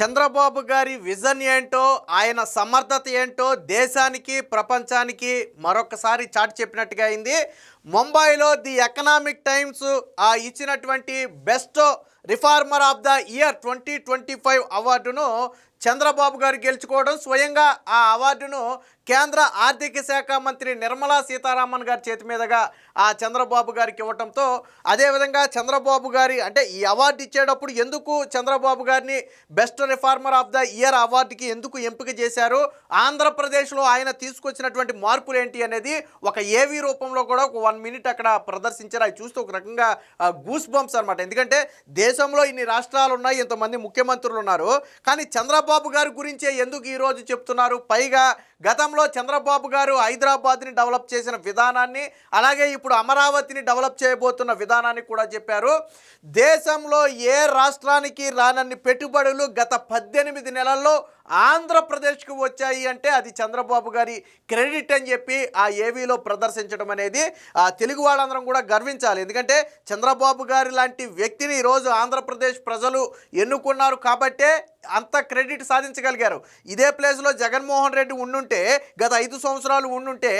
చంద్రబాబు గారి విజన్ ఏంటో, ఆయన సమర్థత ఏంటో దేశానికి ప్రపంచానికి మరొకసారి చాటి చెప్పినట్టుగా అయింది. ముంబైలో ది ఎకనామిక్ టైమ్స్ ఇచ్చినటువంటి best reformer of the year 2025 అవార్డును చంద్రబాబు గారు గెలుచుకోవడం, స్వయంగా ఆ అవార్డును కేంద్ర ఆర్థిక శాఖ మంత్రి నిర్మలా సీతారామన్ గారి చేతి మీదుగా ఆ చంద్రబాబు గారికి ఇవ్వటంతో, అదేవిధంగా చంద్రబాబు గారి అంటే ఈ అవార్డు ఇచ్చేటప్పుడు ఎందుకు చంద్రబాబు గారిని best reformer of the year అవార్డుకి ఎందుకు ఎంపిక చేశారు, ఆంధ్రప్రదేశ్లో ఆయన తీసుకొచ్చినటువంటి మార్పులు ఏంటి అనేది ఒక ఏవీ రూపంలో కూడా ఒక 1 మినిట్ అక్కడ ప్రదర్శించారు. అవి చూస్తే ఒక రకంగా గూస్ బంప్స్ అనమాట. ఎందుకంటే దేశంలో ఇన్ని రాష్ట్రాలు ఉన్నాయి, ఇంతమంది ముఖ్యమంత్రులు ఉన్నారు, కానీ చంద్రబాబు గారి గురించే ఎందుకు ఈరోజు చెప్తున్నారు? పైగా గతంలో చంద్రబాబు గారు హైదరాబాద్ని డెవలప్ చేసిన విధానాన్ని, అలాగే ఇప్పుడు అమరావతిని డెవలప్ చేయబోతున్న విధానాన్ని కూడా చెప్పారు. దేశంలో ఏ రాష్ట్రానికి రానన్ని పెట్టుబడులు గత 18 నెలల్లో ఆంధ్రప్రదేశ్కు వచ్చాయి అంటే అది చంద్రబాబు గారి క్రెడిట్ అని చెప్పి ఆ ఏవీలో ప్రదర్శించడం అనేది తెలుగు వాళ్ళందరం కూడా గర్వించాలి. ఎందుకంటే చంద్రబాబు గారి లాంటి వ్యక్తిని ఈరోజు ఆంధ్రప్రదేశ్ ప్రజలు ఎన్నుకున్నారు కాబట్టే అంత క్రెడిట్ సాధించగలిగారు. ఇదే ప్లేస్లో జగన్మోహన్ రెడ్డి ఉండుంటే, గత 5 సంవత్సరాలు ఉండుంటే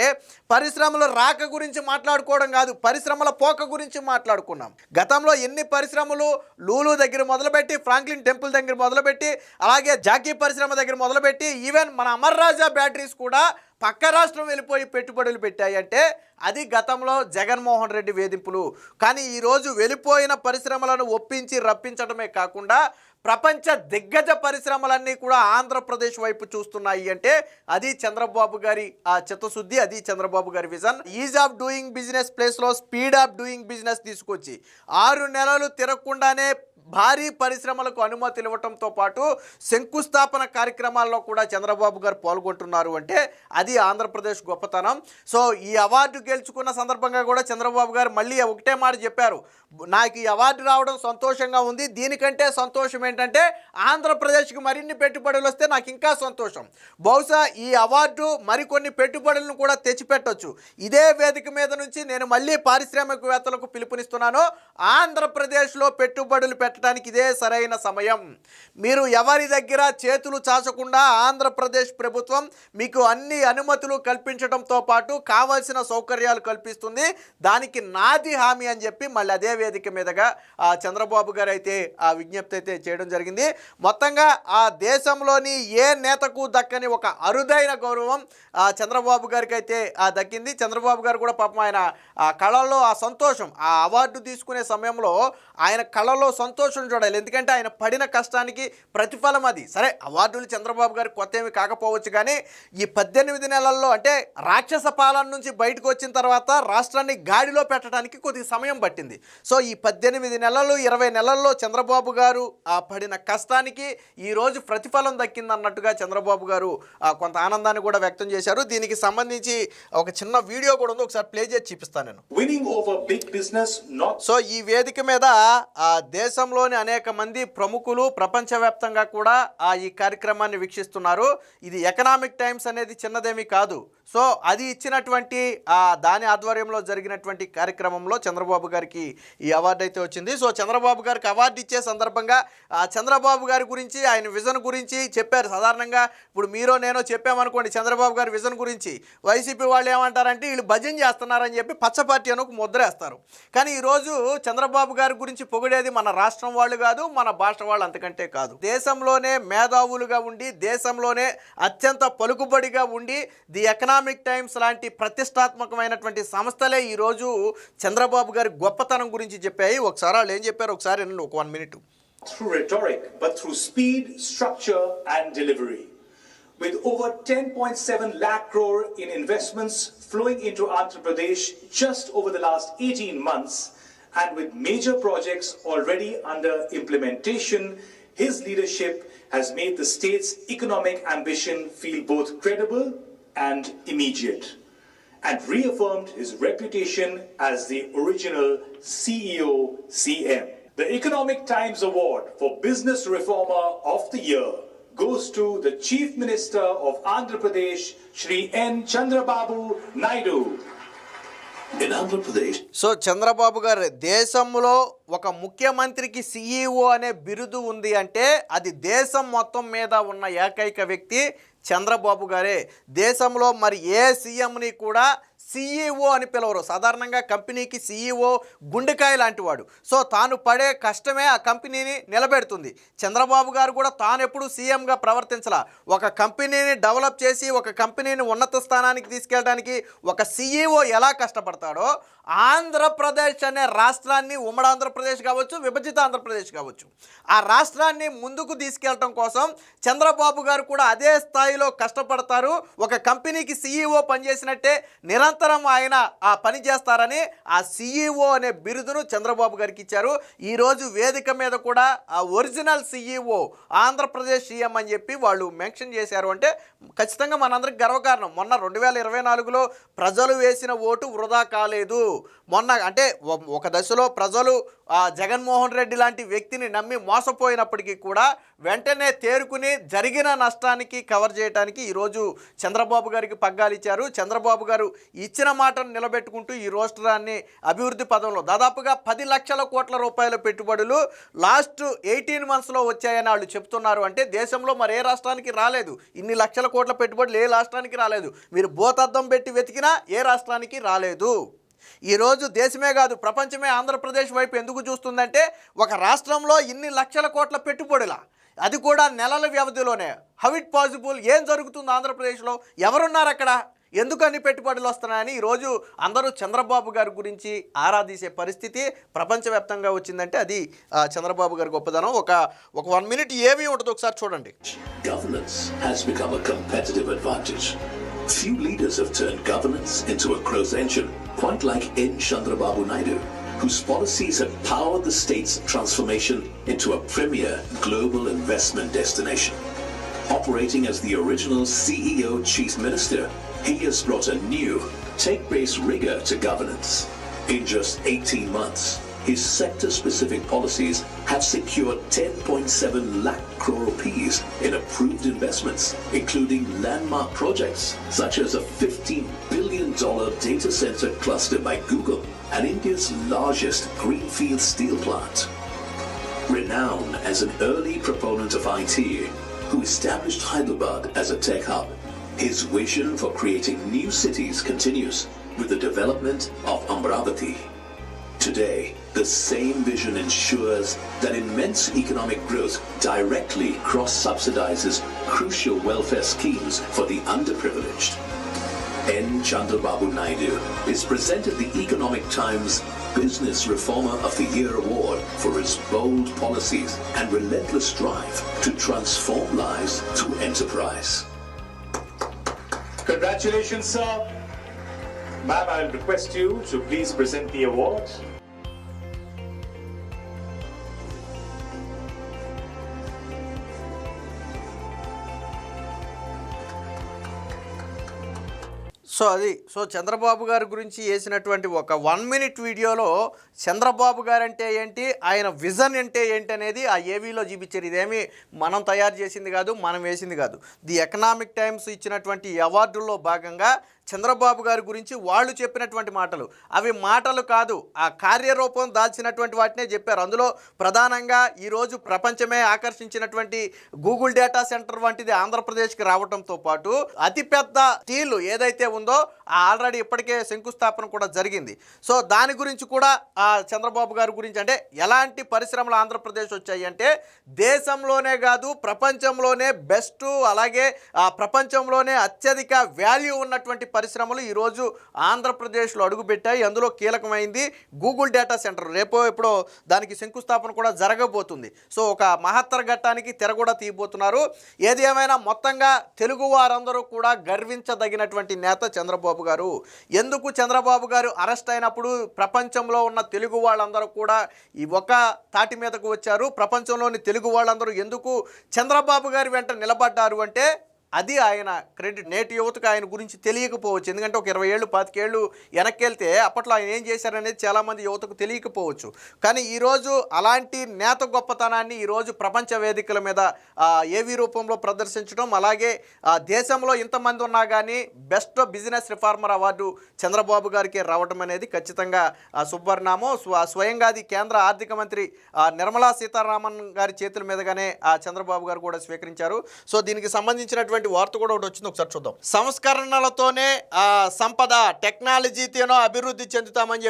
పరిశ్రమల రాక గురించి మాట్లాడుకోవడం కాదు, పరిశ్రమల పోక గురించి మాట్లాడుకున్నాం. గతంలో ఎన్ని పరిశ్రమలు లూలు దగ్గర మొదలుపెట్టి, ఫ్రాంక్లిన్ టెంపుల్ దగ్గర మొదలుపెట్టి, అలాగే జాకీ పరిశ్రమ దగ్గర మొదలుపెట్టి, ఈవెన్ మన అమర్ రాజా బ్యాటరీస్ కూడా పక్క రాష్ట్రం వెళ్ళిపోయి పెట్టుబడులు పెట్టాయంటే అది గతంలో జగన్మోహన్ రెడ్డి వేధింపులు. కానీ ఈరోజు వెళ్ళిపోయిన పరిశ్రమలను ఒప్పించి రప్పించడమే కాకుండా ప్రపంచ దిగ్గజ పరిశ్రమలన్నీ కూడా ఆంధ్రప్రదేశ్ వైపు చూస్తున్నాయి అంటే అది చంద్రబాబు గారి చిత్తశుద్ధి, అది చంద్రబాబు గారి vision. Is of doing business ప్లేస్లో స్పీడ్ ఆఫ్ డూయింగ్ బిజినెస్ తీసుకొచ్చి 6 నెలలు తిరగకుండానే భారీ పరిశ్రమలకు అనుమతులు ఇవ్వడంతో పాటు శంకుస్థాపన కార్యక్రమాల్లో కూడా చంద్రబాబు గారు పాల్గొంటున్నారు అంటే అది ఆంధ్రప్రదేశ్ గొప్పతనం. సో ఈ అవార్డు గెలుచుకున్న సందర్భంగా కూడా చంద్రబాబు గారు మళ్ళీ ఒకటే మాట చెప్పారు, నాకు ఈ అవార్డు రావడం సంతోషంగా ఉంది, దీనికంటే సంతోషం ఏంటంటే ఆంధ్రప్రదేశ్కి మరిన్ని పెట్టుబడులు వస్తే నాకు ఇంకా సంతోషం, బహుశా ఈ అవార్డు మరికొన్ని పెట్టుబడులను కూడా తెచ్చిపెట్టవచ్చు. ఇదే వేదిక మీద నుంచి నేను మళ్ళీ పారిశ్రామికవేత్తలకు పిలుపునిస్తున్నాను, ఆంధ్రప్రదేశ్లో పెట్టుబడులు పెట్టడానికి ఇదే సరైన సమయం. మీరు ఎవరి దగ్గర చేతులు చాచకుండా ఆంధ్రప్రదేశ్ ప్రభుత్వం మీకు అన్ని అనుమతులు కల్పించడంతో పాటు కావాల్సిన సౌకర్యాలు కల్పిస్తుంది, దానికి నాది హామీ అని చెప్పి మళ్ళీ అదే వేదిక మీదుగా చంద్రబాబు గారు అయితే ఆ విజ్ఞప్తి అయితే చేయడం జరిగింది. మొత్తంగా ఆ దేశంలోని ఏ నేతకు దక్కని ఒక అరుదైన గౌరవం చంద్రబాబు గారికి అయితే దక్కింది. చంద్రబాబు గారు కూడా పాపం ఆయన కళల్లో ఆ సంతోషం, ఆ అవార్డు తీసుకునే సమయంలో ఆయన కళలో సంతోషం చూడాలి. ఎందుకంటే ఆయన పడిన కష్టానికి ప్రతిఫలం అది. సరే, అవార్డులు చంద్రబాబు గారికి కొత్త ఏమి కాకపోవచ్చు, కానీ ఈ 18 నెలల్లో అంటే రాక్షస పాలన నుంచి బయటకు వచ్చిన తర్వాత రాష్ట్రాన్ని గాడిలో పెట్టడానికి కొద్ది సమయం పట్టింది. సో ఈ 18 నెలలు 20 నెలల్లో చంద్రబాబు గారు పడిన కష్టానికి ఈరోజు ప్రతిఫలం దక్కిందన్నట్టుగా చంద్రబాబు గారు కొంత ఆనందాన్ని కూడా వ్యక్తం చేశారు. దీనికి సంబంధించి ఒక చిన్న వీడియో కూడా ఉంది, ఒకసారి ప్లే చేసి చూపిస్తాను నేను. సో ఈ వేదిక మీద దేశంలోని అనేక మంది ప్రముఖులు ప్రపంచవ్యాప్తంగా కూడా ఈ కార్యక్రమాన్ని వీక్షిస్తున్నారు. ఇది ఎకనామిక్ టైమ్స్ అనేది చిన్నదేమీ కాదు. సో అది ఇచ్చినటువంటి దాని ఆధ్వర్యంలో జరిగినటువంటి కార్యక్రమంలో చంద్రబాబు గారికి ఈ అవార్డు అయితే వచ్చింది. సో చంద్రబాబు గారికి అవార్డు ఇచ్చే సందర్భంగా చంద్రబాబు గారి గురించి, ఆయన విజన్ గురించి చెప్పారు. సాధారణంగా ఇప్పుడు మీరో నేనో చెప్పామనుకోండి చంద్రబాబు గారి విజన్ గురించి, వైసీపీ వాళ్ళు ఏమంటారంటే వీళ్ళు భజన చేస్తున్నారని చెప్పి పచ్చ పార్టీ అని ఒక ముద్ర వేస్తారు. కానీ ఈరోజు చంద్రబాబు గారి గురించి పొగిడేది మన రాష్ట్రం వాళ్ళు కాదు, మన భాష వాళ్ళు అంతకంటే కాదు. దేశంలోనే మేధావులుగా ఉండి, దేశంలోనే అత్యంత పలుకుబడిగా ఉండి, ది ఎకనామిక్ టైమ్స్ లాంటి ప్రతిష్టాత్మకమైనటువంటి సంస్థలే ఈరోజు చంద్రబాబు గారి గొప్పతనం గురించి చెప్పాయి. ఒకసారి వాళ్ళు ఏం చెప్పారు ఒకసారి ఒక 1 minute. Through rhetoric, but through speed, structure and delivery. With over 10.7 lakh crore in investments flowing into Andhra Pradesh just over the last 18 months, and with major projects already under implementation, his leadership has made the state's economic ambition feel both credible and immediate, and reaffirmed his reputation as the original CEO CM. The Economic Times Award for Business Reformer of the Year goes to the Chief Minister of Andhra Pradesh, Shri N. Chandrababu Naidu. In Andhra Pradesh, so Chandrababu గారు దేశంలో ఒక ముఖ్యమంత్రికి CEO అనే బిరుదు ఉంది అంటే అది దేశం మొత్తం మీద ఉన్న ఏకైక వ్యక్తి చంద్రబాబు గారే. దేశంలో మరి ఏ సీఎంని కూడా సీఈఓ అని పిలవరు. సాధారణంగా కంపెనీకి సీఈఓ గుండెకాయ లాంటి వాడు. సో తాను పడే కష్టమే ఆ కంపెనీని నిలబెడుతుంది. చంద్రబాబు గారు కూడా తాను ఎప్పుడు సీఎంగా ప్రవర్తించాల. ఒక కంపెనీని డెవలప్ చేసి ఒక కంపెనీని ఉన్నత స్థానానికి తీసుకెళ్ళడానికి ఒక సీఈఓ ఎలా కష్టపడతాడో ఆంధ్రప్రదేశ్ అనే రాష్ట్రాన్ని, ఉమ్మడి ఆంధ్రప్రదేశ్ కావచ్చు, విభజిత ఆంధ్రప్రదేశ్ కావచ్చు, ఆ రాష్ట్రాన్ని ముందుకు తీసుకెళ్ళటం కోసం చంద్రబాబు గారు కూడా అదే స్థాయిలో కష్టపడతారు. ఒక కంపెనీకి సీఈఓ పనిచేసినట్టే నిరంతరం ఆయన ఆ పని చేస్తారని ఆ సీఈఓ అనే బిరుదును చంద్రబాబు గారికి ఇచ్చారు. ఈరోజు వేదిక మీద కూడా ఆ ఒరిజినల్ సీఈఓ ఆంధ్రప్రదేశ్ సీఎం అని చెప్పి వాళ్ళు మెన్షన్ చేశారు. అంటే ఖచ్చితంగా మనందరికి గర్వకారణం. మొన్న 2024లో ప్రజలు వేసిన ఓటు వృధా కాలేదు. మొన్న అంటే ఒక దశలో ప్రజలు జగన్మోహన్ రెడ్డి లాంటి వ్యక్తిని నమ్మి మోసపోయినప్పటికీ కూడా వెంటనే తేరుకుని జరిగిన నష్టానికి కవర్ చేయడానికి ఈరోజు చంద్రబాబు గారికి పగ్గాలు ఇచ్చారు. చంద్రబాబు గారు ఇచ్చిన మాటను నిలబెట్టుకుంటూ ఈ రాష్ట్రాన్ని అభివృద్ధి పదంలో దాదాపుగా 10 లక్షల కోట్ల రూపాయల పెట్టుబడులు లాస్ట్ 18 monthsలో వచ్చాయని వాళ్ళు చెప్తున్నారు. అంటే దేశంలో మరి ఏ రాష్ట్రానికి రాలేదు. ఇన్ని లక్షల కోట్ల పెట్టుబడులు ఏ రాష్ట్రానికి రాలేదు. మీరు భూతద్దం పెట్టి వెతికినా ఏ రాష్ట్రానికి రాలేదు. ఈరోజు దేశమే కాదు ప్రపంచమే ఆంధ్రప్రదేశ్ వైపు ఎందుకు చూస్తుందంటే ఒక రాష్ట్రంలో ఇన్ని లక్షల కోట్ల పెట్టుబడుల, అది కూడా నెలల వ్యవధిలోనే. How it possible? ఏం జరుగుతుంది ఆంధ్రప్రదేశ్లో? ఎవరున్నారు అక్కడ? ఎందుకు అన్ని పెట్టుబడులు వస్తున్నాయని ఈరోజు అందరూ చంద్రబాబు గారి గురించి ఆరాధించే పరిస్థితి ప్రపంచవ్యాప్తంగా వచ్చిందంటే అది చంద్రబాబు గారి గొప్పదనం. ఒక 1 minute ఏవి ఉంటుంది ఒకసారి చూడండి. governance has become a competitive advantage. Few leaders have turned governance into a growth engine, quite like N. Chandrababu Naidu, whose policies have powered the state's transformation into a premier global investment destination. Operating as the original CEO Chief Minister, he has brought a new, tech-based rigor to governance. In just 18 months, his sector-specific policies have secured 10.7 lakh crore rupees in approved investments, including landmark projects such as a $15 billion data center cluster by Google and India's largest greenfield steel plant. Renowned as an early proponent of IT, who established Hyderabad as a tech hub, his vision for creating new cities continues with the development of Amravati. Today, the same vision ensures that immense economic growth directly cross-subsidizes crucial welfare schemes for the underprivileged. N. Chandrababu Naidu is presented the Economic Times Business Reformer of the Year award for his bold policies and relentless drive to transform lives through enterprise. Congratulations, sir. Ma'am, I'll request you to please present the award. So Chandrababu గారి గురించి వేసినటువంటి ఒక 1 minute వీడియోలో చంద్రబాబు గారు అంటే ఏంటి, ఆయన vision అంటే ఏంటి అనేది ఆ ఏవీలో చూపించారు. ఇదేమి మనం తయారు చేసింది కాదు, మనం వేసింది కాదు. ది ఎకనామిక్ టైమ్స్ ఇచ్చినటువంటి అవార్డుల్లో భాగంగా చంద్రబాబు గారి గురించి వాళ్ళు చెప్పినటువంటి మాటలు, అవి మాటలు కాదు, ఆ కార్యరూపం దాల్చినటువంటి వాటినే చెప్పారు. అందులో ప్రధానంగా ఈరోజు ప్రపంచమే ఆకర్షించినటువంటి గూగుల్ డేటా సెంటర్ వంటిది ఆంధ్రప్రదేశ్కి రావడంతో పాటు అతిపెద్ద స్టీల్ ఏదైతే ఉందో ఆల్రెడీ ఇప్పటికే శంకుస్థాపన కూడా జరిగింది. సో దాని గురించి కూడా చంద్రబాబు గారి గురించి అంటే ఎలాంటి పరిశ్రమలు ఆంధ్రప్రదేశ్ వచ్చాయి అంటే దేశంలోనే కాదు ప్రపంచంలోనే బెస్ట్, అలాగే ప్రపంచంలోనే అత్యధిక వాల్యూ ఉన్నటువంటి పరిశ్రమలు ఈరోజు ఆంధ్రప్రదేశ్లో అడుగుపెట్టాయి. అందులో కీలకమైంది గూగుల్ డేటా సెంటర్. రేపో ఎప్పుడో దానికి శంకుస్థాపన కూడా జరగబోతుంది. సో ఒక మహత్తర ఘట్టానికి తెర కూడా తీయబోతున్నారు. ఏది ఏమైనా మొత్తంగా తెలుగు వారందరూ కూడా గర్వించదగినటువంటి నేత చంద్రబాబు గారు. ఎందుకు చంద్రబాబు గారు అరెస్ట్ అయినప్పుడు ప్రపంచంలో ఉన్న తెలుగు వాళ్ళందరూ కూడా ఈ ఒక తాటి మీదకు వచ్చారు. ప్రపంచంలోని తెలుగు వాళ్ళందరూ ఎందుకు చంద్రబాబు గారి వెంట నిలబడ్డారు అంటే అది ఆయన క్రెడిట్. నేటి యువతకు ఆయన గురించి తెలియకపోవచ్చు, ఎందుకంటే ఒక 20 ఏళ్ళు 25 ఏళ్ళు వెనక్కి వెళ్తే అప్పట్లో ఆయన ఏం చేశారనేది చాలామంది యువతకు తెలియకపోవచ్చు. కానీ ఈరోజు అలాంటి నేత గొప్పతనాన్ని ఈరోజు ప్రపంచ వేదికల మీద ఏవి రూపంలో ప్రదర్శించడం, అలాగే దేశంలో ఇంతమంది ఉన్నా కానీ best business reformer award Chandrababu గారికి రావడం అనేది ఖచ్చితంగా సుపరిణామం. స్వయంగా అది కేంద్ర ఆర్థిక మంత్రి నిర్మలా సీతారామన్ గారి చేతుల మీదుగానే చంద్రబాబు గారు కూడా స్వీకరించారు. సో దీనికి సంబంధించినటువంటి వార్త కూడా ఒకటి వచ్చింది, ఒకసారి చూద్దాం. సంస్కరణలతోనే సంపద, టెక్నాలజీతోనో అభివృద్ధి చెందుతామని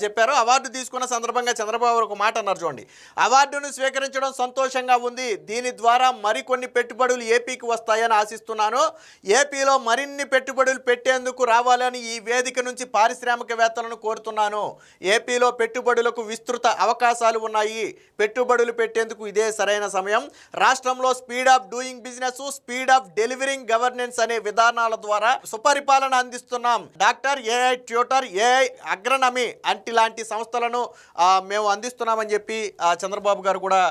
చెప్పారు. అవార్డు తీసుకున్న సందర్భంగా చంద్రబాబు ఒక మాట అన్నారు చూడండి. అవార్డును స్వీకరించడం సంతోషంగా ఉంది. దీని ద్వారా మరికొన్ని పెట్టుబడులు ఏపీకి వస్తాయని ఆశిస్తున్నాను. ఏపీలో మరిన్ని పెట్టుబడులు పెట్టేందుకు రావాలని ఈ వేదిక నుంచి పారిశ్రామికవేత్తలను కోరుతున్నాను. ఏపీలో పెట్టుబడులకు విస్తృత అవకాశాలు ఉన్నాయి. పెట్టుబడులు పెట్టేందుకు ఇదే సరైన సమయం. రాష్ట్రంలో speed of doing business, speed of delivering governance అనే విధానాల ద్వారా సుపరిపాలన అందిస్తున్నాం. డాక్టర్, ఏఐ ట్యూటర్, ఏఐ అగ్రనమీ లాంటి సంస్థలను మేము అందిస్తున్నామని చెప్పి చంద్రబాబు గారు కూడా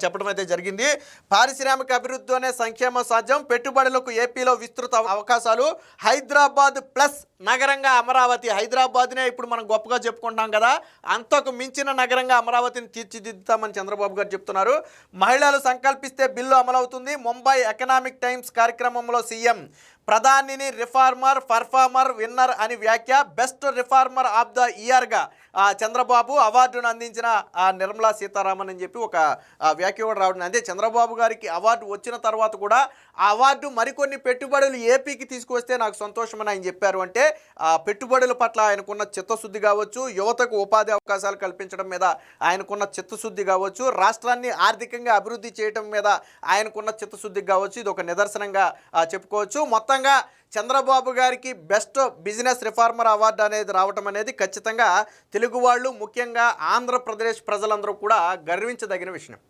చెప్పడం అయితే జరిగింది. పారిశ్రామిక అభివృద్ధిలోనే సంక్షేమం సాధ్యం. పెట్టుబడులకు ఏపీలో విస్తృత అవకాశాలు. హైదరాబాద్ ప్లస్ నగరంగా అమరావతి. హైదరాబాద్నే ఇప్పుడు మనం గొప్పగా చెప్పుకుంటున్నాం కదా, అంతకు మించిన నగరంగా అమరావతిని తీర్చిదిద్దుతామని చంద్రబాబు గారు చెప్తున్నారు. మహిళలు సంకల్పిస్తే బిల్లు అమలవుతుంది. ముంబై ఎకనామిక్ టైమ్స్ కార్యక్రమంలో సీఎం ప్రధానిని రిఫార్మర్, పర్ఫార్మర్, విన్నర్ అని వ్యాఖ్య. బెస్ట్ రిఫార్మర్ ఆఫ్ ద ఇయర్గా చంద్రబాబు, అవార్డును అందించిన నిర్మలా సీతారామన్ అని చెప్పి ఒక వ్యాఖ్య కూడా రావడం. అంటే చంద్రబాబు గారికి అవార్డు వచ్చిన తర్వాత కూడా ఆ అవార్డు మరికొన్ని పెట్టుబడులు ఏపీకి తీసుకువస్తే నాకు సంతోషమని ఆయన చెప్పారు. అంటే పెట్టుబడుల పట్ల ఆయనకున్న చిత్తశుద్ధి కావచ్చు, యువతకు ఉపాధి అవకాశాలు కల్పించడం మీద ఆయనకున్న చిత్తశుద్ధి కావచ్చు, రాష్ట్రాన్ని ఆర్థికంగా అభివృద్ధి చేయడం మీద ఆయనకున్న చిత్తశుద్ధి కావచ్చు, ఇది ఒక నిదర్శనంగా చెప్పుకోవచ్చు. మొత్తంగా చంద్రబాబు గారికి బెస్ట్ బిజినెస్ రిఫార్మర్ అవార్డు అనేది రావటం అనేది ఖచ్చితంగా తెలుగు వాళ్ళు, ముఖ్యంగా ఆంధ్రప్రదేశ్ ప్రజలందరూ కూడా గర్వించదగిన విషయం.